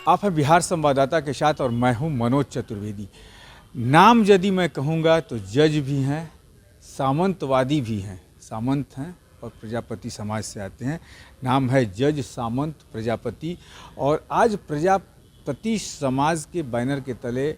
आप हैं बिहार संवाददाता के साथ और मैं हूं मनोज चतुर्वेदी। नाम यदि मैं कहूंगा तो जज भी हैं, सामंतवादी भी हैं। सामंत हैं और प्रजापति समाज से आते हैं। नाम है जज सामंत प्रजापति। और आज प्रजापति समाज के बैनर के तले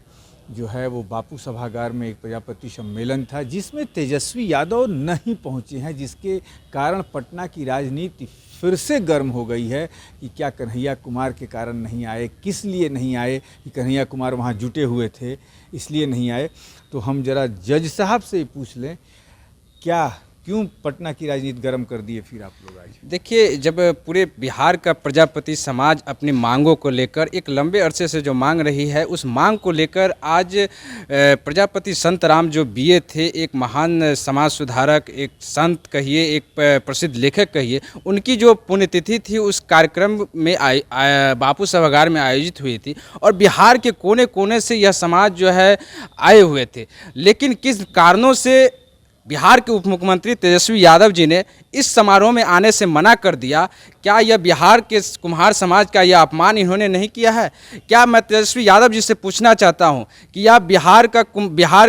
जो है वो बापू सभागार में एक प्रजापति सम्मेलन था, जिसमें तेजस्वी यादव नहीं पहुंचे हैं, जिसके कारण पटना की राजनीति फिर से गर्म हो गई है कि क्या कन्हैया कुमार के कारण नहीं आए, किस लिए नहीं आए, कि कन्हैया कुमार वहां जुटे हुए थे इसलिए नहीं आए। तो हम जरा जज साहब से ही पूछ लें, क्यों पटना की राजनीति गर्म कर दिए फिर आप लोग आज? देखिए, जब पूरे बिहार का प्रजापति समाज अपनी मांगों को लेकर एक लंबे अरसे से जो मांग रही है, उस मांग को लेकर आज प्रजापति संत राम जो बीए थे, एक महान समाज सुधारक, एक संत कहिए, एक प्रसिद्ध लेखक कहिए, उनकी जो पुण्यतिथि थी उस कार्यक्रम में बापू सभागार में आयोजित हुई थी और बिहार के कोने कोने से यह समाज जो है आए हुए थे। लेकिन किस कारणों से बिहार के उप मुख्यमंत्री तेजस्वी यादव जी ने इस समारोह में आने से मना कर दिया? क्या यह बिहार के कुम्हार समाज का यह अपमान इन्होंने नहीं किया है? क्या मैं तेजस्वी यादव जी से पूछना चाहता हूं कि यह बिहार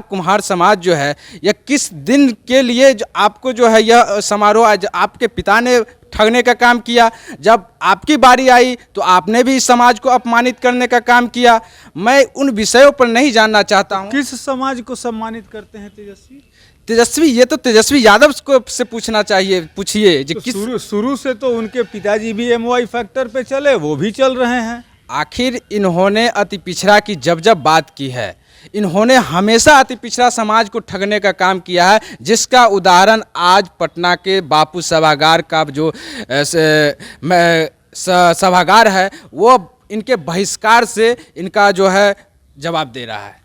कुम्हार समाज जो है, यह किस दिन के लिए आपको जो है यह समारोह आपके पिता ने ठगने का काम किया, जब आपकी बारी आई तो आपने भी इस समाज को अपमानित करने का काम किया। मैं उन विषयों पर नहीं जानना चाहता हूँ। किस समाज को सम्मानित करते हैं तेजस्वी? ये तो तेजस्वी यादव को से पूछना चाहिए, पूछिए तो किस शुरू से तो उनके पिताजी भी एमवाई फैक्टर पे चले, वो भी चल रहे हैं। आखिर इन्होंने अति पिछड़ा की जब बात की है, इन्होंने हमेशा अति पिछड़ा समाज को ठगने का काम किया है, जिसका उदाहरण आज पटना के बापू सभागार का जो सभागार है वो इनके बहिष्कार से इनका जो है जवाब दे रहा है।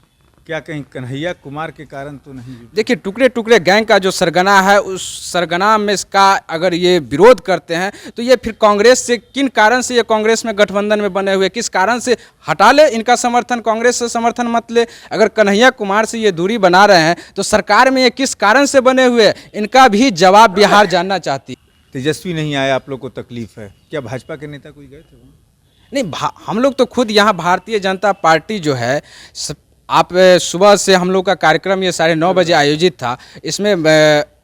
क्या कहीं कन्हैया कुमार के कारण तो नहीं? देखिए, टुकड़े टुकड़े गैंग का जो सरगना है, उस सरगना में इसका अगर ये विरोध करते हैं तो ये फिर कांग्रेस से किन कारण से ये कांग्रेस में गठबंधन में बने हुए, किस कारण से हटा ले इनका समर्थन, कांग्रेस से समर्थन मत ले। अगर कन्हैया कुमार से ये दूरी बना रहे हैं तो सरकार में ये किस कारण से बने हुए, इनका भी जवाब बिहार जानना चाहती। तेजस्वी नहीं आया, आप लोग को तकलीफ है क्या? भाजपा के नेता कोई गए थे? नहीं, हम लोग तो खुद यहाँ भारतीय जनता पार्टी जो है, आप सुबह से हम लोग का कार्यक्रम ये 9:30 बजे आयोजित था। इसमें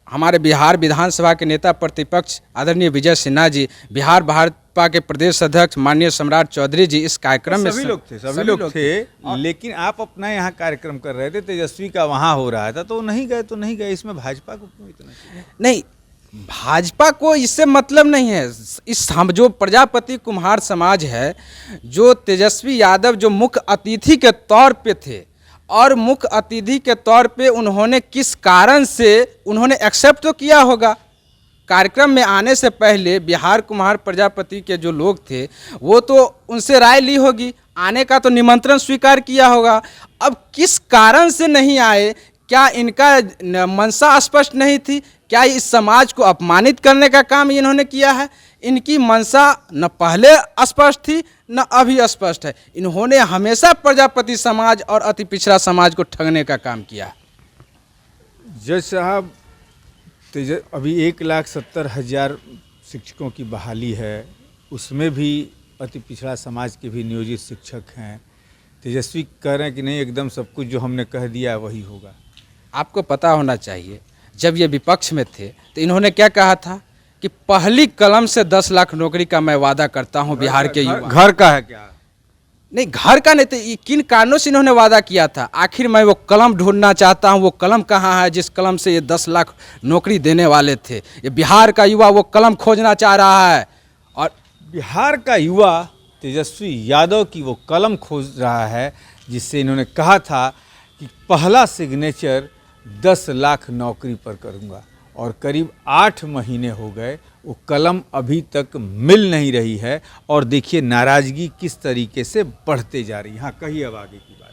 हमारे बिहार विधानसभा के नेता प्रतिपक्ष आदरणीय विजय सिन्हा जी, बिहार भाजपा के प्रदेश अध्यक्ष माननीय सम्राट चौधरी जी इस कार्यक्रम में सभी लोग थे। लेकिन आप अपना यहाँ कार्यक्रम कर रहे थे, तेजस्वी का वहाँ हो रहा था, तो नहीं गए। इसमें भाजपा को क्यों इतना? नहीं, भाजपा को इससे मतलब नहीं है। हम जो प्रजापति कुम्हार समाज है, जो तेजस्वी यादव जो मुख्य अतिथि के तौर पे थे, और मुख्य अतिथि के तौर पे उन्होंने किस कारण से उन्होंने एक्सेप्ट तो किया होगा। कार्यक्रम में आने से पहले बिहार कुम्हार प्रजापति के जो लोग थे वो तो उनसे राय ली होगी, आने का तो निमंत्रण स्वीकार किया होगा। अब किस कारण से नहीं आए? क्या इनका मंशा स्पष्ट नहीं थी? क्या इस समाज को अपमानित करने का काम इन्होंने किया है? इनकी मंशा न पहले स्पष्ट थी न अभी स्पष्ट है। इन्होंने हमेशा प्रजापति समाज और अति पिछड़ा समाज को ठगने का काम किया। जज साहब, अभी 1,70,000 शिक्षकों की बहाली है, उसमें भी अति पिछड़ा समाज के भी नियोजित शिक्षक हैं। तेजस्वी कह रहे हैं कि नहीं, एकदम सब कुछ जो हमने कह दिया वही होगा। आपको पता होना चाहिए, जब ये विपक्ष में थे तो इन्होंने क्या कहा था कि पहली कलम से 10 लाख नौकरी का मैं वादा करता हूं बिहार के युवा। घर का है क्या? नहीं, घर का नहीं, तो किन कारणों से इन्होंने वादा किया था? आखिर मैं वो कलम ढूंढना चाहता हूं, वो कलम कहाँ है जिस कलम से ये 10 लाख नौकरी देने वाले थे? ये बिहार का युवा वो कलम खोजना चाह रहा है। और बिहार का युवा तेजस्वी यादव की वो कलम खोज रहा है जिससे इन्होंने कहा था कि पहला सिग्नेचर 10 लाख नौकरी पर करूंगा। और करीब 8 महीने हो गए, वो कलम अभी तक मिल नहीं रही है। और देखिए नाराज़गी किस तरीके से बढ़ते जा रही है। हाँ, कहिए अब आगे की बात।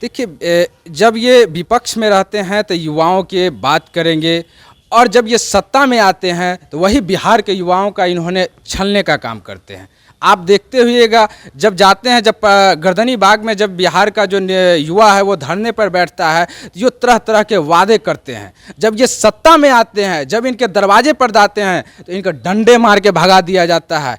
देखिए, जब ये विपक्ष में रहते हैं तो युवाओं की बात करेंगे, और जब ये सत्ता में आते हैं तो वही बिहार के युवाओं का इन्होंने छलने का काम करते हैं। आप देखते हुएगा, जब जाते हैं, जब गर्दनी बाग में जब बिहार का जो युवा है वो धरने पर बैठता है, जो तरह तरह के वादे करते हैं, जब ये सत्ता में आते हैं, जब इनके दरवाजे पर जाते हैं तो इनका डंडे मार के भगा दिया जाता है।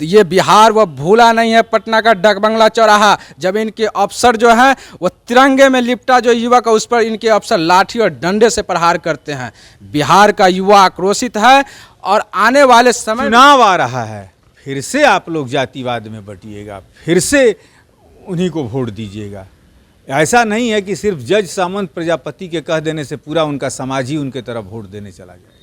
ये बिहार वो भूला नहीं है पटना का डकबंगला चौराहा, जब इनके अफसर जो हैं वो तिरंगे में लिपटा जो युवक है उस पर इनके अफसर लाठी और डंडे से प्रहार करते हैं। बिहार का युवा आक्रोशित है और आने वाले समय चुनाव आ रहा है, फिर से आप लोग जातिवाद में बटिएगा, फिर से उन्हीं को वोट दीजिएगा। ऐसा नहीं है कि सिर्फ जज सामंत प्रजापति के कह देने से पूरा उनका समाज ही उनके तरफ वोट देने चला जाए।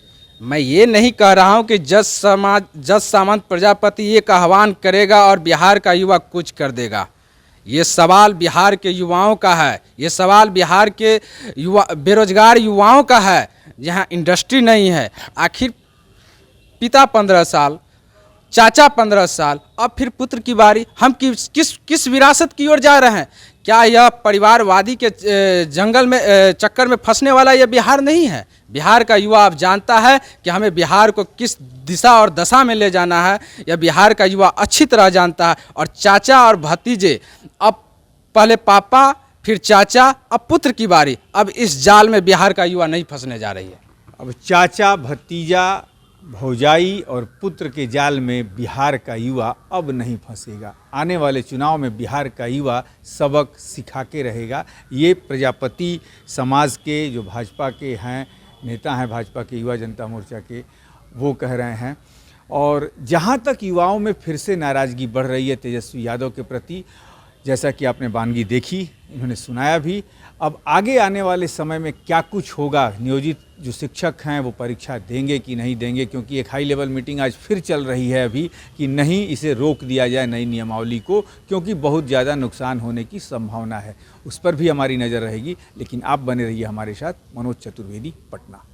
मैं ये नहीं कह रहा हूँ कि जज सामंत प्रजापति एक आह्वान करेगा और बिहार का युवा कुछ कर देगा। ये सवाल बिहार के युवाओं का है, ये सवाल बिहार के बेरोजगार युवाओं का है, जहाँ इंडस्ट्री नहीं है। आखिर पिता 15 साल, चाचा 15 साल, अब फिर पुत्र की बारी। हम किस विरासत की ओर जा रहे हैं? क्या यह परिवारवादी के जंगल में चक्कर में फंसने वाला यह बिहार नहीं है? बिहार का युवा अब जानता है कि हमें बिहार को किस दिशा और दशा में ले जाना है। यह बिहार का युवा अच्छी तरह जानता है। और चाचा और भतीजे, अब पहले पापा फिर चाचा, अब पुत्र की बारी। अब इस जाल में बिहार का युवा नहीं फंसने जा रही है। अब चाचा, भतीजा, भौजाई और पुत्र के जाल में बिहार का युवा अब नहीं फंसेगा। आने वाले चुनाव में बिहार का युवा सबक सिखा के रहेगा। ये प्रजापति समाज के जो भाजपा के हैं नेता हैं, भाजपा के युवा जनता मोर्चा के, वो कह रहे हैं। और जहाँ तक युवाओं में फिर से नाराज़गी बढ़ रही है तेजस्वी यादव के प्रति, जैसा कि आपने बानगी देखी, इन्होंने सुनाया भी। अब आगे आने वाले समय में क्या कुछ होगा, नियोजित जो शिक्षक हैं वो परीक्षा देंगे कि नहीं देंगे, क्योंकि एक हाई लेवल मीटिंग आज फिर चल रही है अभी कि नहीं इसे रोक दिया जाए नई नियमावली को, क्योंकि बहुत ज़्यादा नुकसान होने की संभावना है। उस पर भी हमारी नज़र रहेगी। लेकिन आप बने रहिए हमारे साथ। मनोज चतुर्वेदी, पटना।